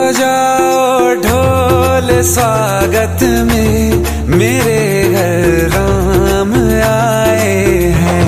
बजाओ ढोल स्वागत में मेरे घर राम आए हैं।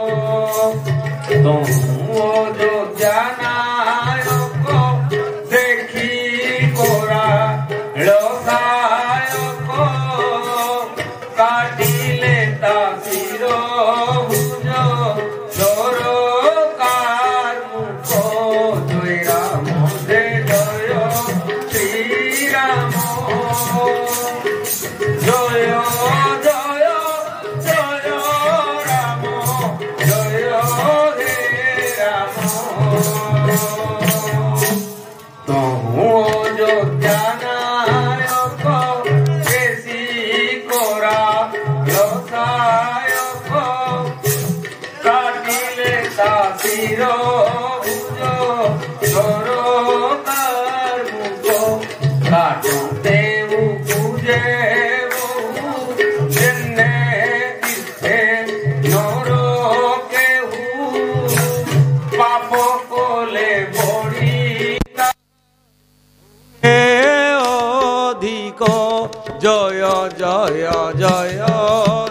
जय जय जय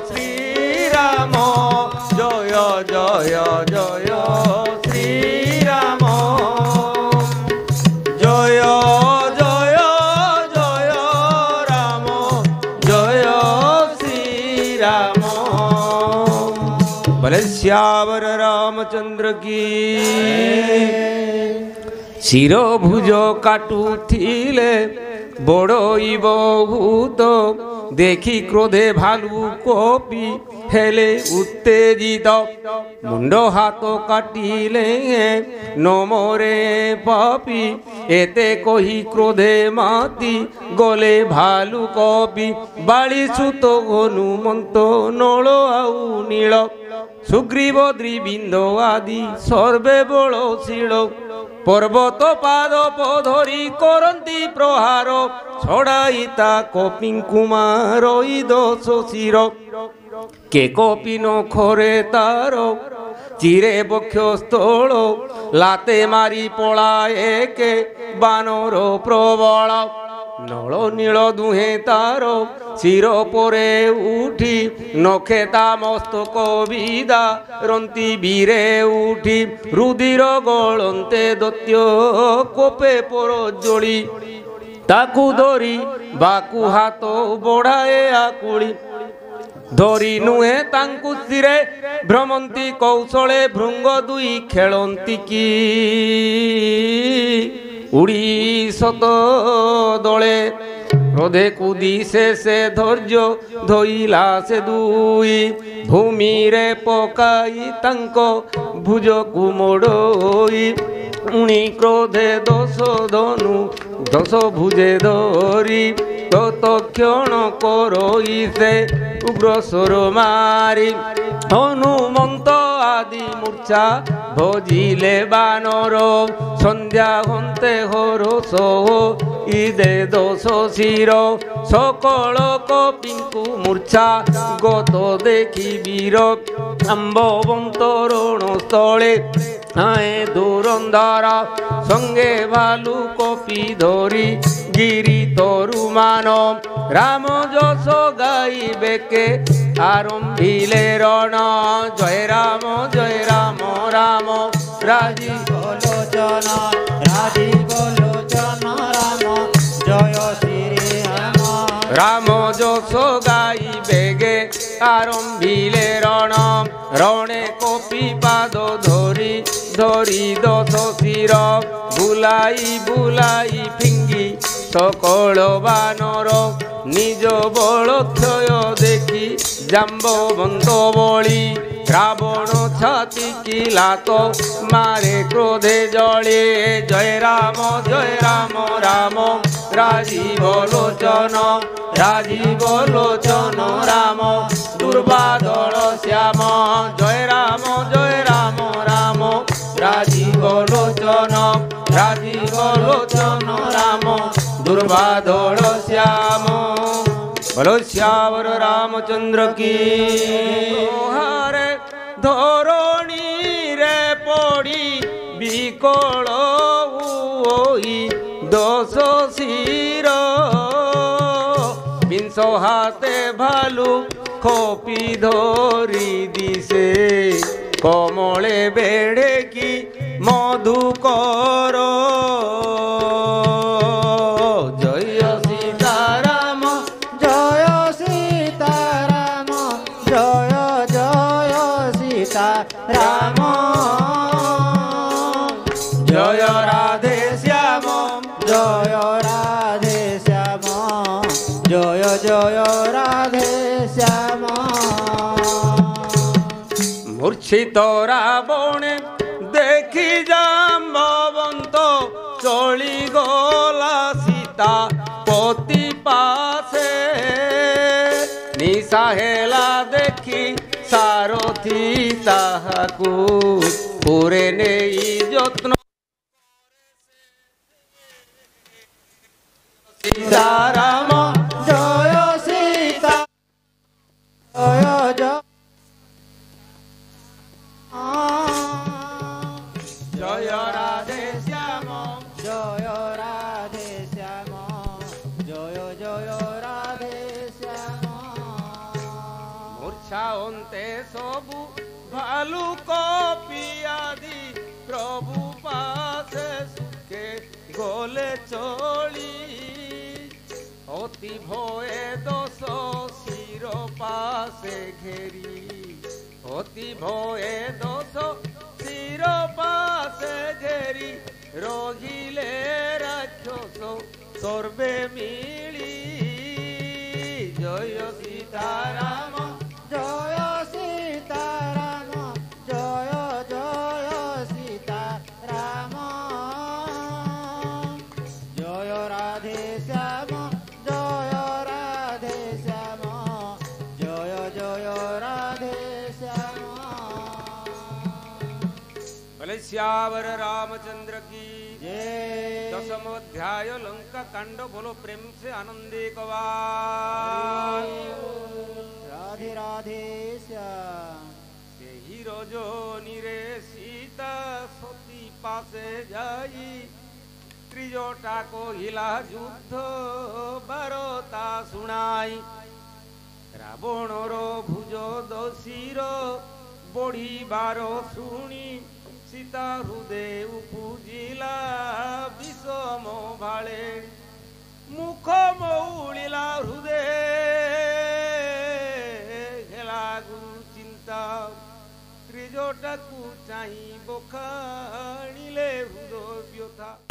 श्री राम जय जय जय श्री राम जय जय जय राम जय श्री राम। बोले श्यावर रामचंद्र की। शिरो भुज काटुथिले बड़ई बहुत देखी क्रोधे भालू कपि हेले उत्तेजित मुंड हाथ काटिले नमरे पापी एते कही क्रोधे माती गले भालू कपि बाली सुत हनुमंत नल आउ नील सुग्रीव द्रिबिंद आदि सर्वे बलशील पर्वत पादप धरी करती प्रहार छड़ाईता कपि कुमार दश शिर के कपि नखरे तार चिरे बक्षस्थल लाते मारी पलाए के बानर प्रबल नल नील दुहे तार शिर परे उठी नखेता मस्तक विदा रंती बीरे उठी रुधिर गलंते दैत्य कोपे पर जोड़ी ताकू धरी बाकू हाथ बढ़ाए आकुड़ी धरी नुहे तांकु सिरे भ्रमंती कौशले भृंग दुई खेलंती की उड़ी सत दले क्रोधे कुदी से धैर्य धोइला से दुई भूमि रे पकाई तांको भुज को मोड़ोई उणी क्रोधे दश धनु दश भुजे धरी तत्क्षण करोई से उग्र स्वर मारी हनुमंत आदि मूर्छा भजिले बानर संध्या हंते हरस इदे दश शिर सकल कपिंकु मूर्छा गत देखी वीर आंबवंतरण स्थले आए धुरंधर संगे भालू कपि धरी गिरी तरुमान राम जस गाइबे के आरंभिले रण जय राम राम राजीव लोचन राम जय श्री राम जस गाइबे गे आरंभिले रण रणे कपि पाद धरी धरी दश शिर बुलाई बुलाई फिंगी सकल बानर निज बल क्षय देखी जाम्बवंत बली रावण छाती की लात मारे क्रोधे जले जय राम राम राजीव लोचन राम दुर्बादल श्याम जय राम राम राजीव लोचन राम दुर्बादल श्याम। बोलो श्यावर रामचंद्र की। हरे धरणी रे पड़ी विकल होई দোষ শির বিংশ হাতে ভালু খোপি ধরি দিছে কমলে বেড়ে কি মধুকর জয় সীতারাম জয় সীতারাম জয় জয় সীতারাম জয় রাধে শ্যাম জয় রাধে শ্যাম জয় জয় রাধে শ্যাম মূর্ছিত রাবণে দেখি জাম্ববন্ত চলি গলা সীতা পতি পাশে নিশা হেলা দেখি সারথি তাহাকু পুরে নেই যত্ন সীতারাম জয় সীতা জয় জয় জয় রাধে শ্যাম জয় রাধে শ্যাম জয় জয় রাধে শ্যাম মূর্ছা অন্তে সবু ভালু কপিয়াদি প্রভু পাশে সুখে গলে চলি অতি ভয়ে দোষ শির পাশে ঘেরি অতি ভয়ে দোষ শির পাশে ঘেরি রহিলে রাক্ষস সর্বে মিলি জয় সীতারাম জয় সীতারাম জয় জয় সীতারাম জয় রাধে শ্যাম জয় রাধে শ্যাম জয় জয় রাধে শ্যাম বলে শ্যাवर रामचंद्र की जय दशमोध्याय लंका कांड बोलो प्रेम से आनंदे कवाल राधे राधे श्याम ही रजनी रे सीता सती पासे जाई त्रिजटा कहिला युद्ध बारता शुणाई रावणर भुज दशीर बढ़िबार शुणी सीता हृदय उपजिला विषम भाले मुख मौलिला हृदय हेलागु चिंता त्रिजटाकु चाहि बखाणिले हृदय व्यथा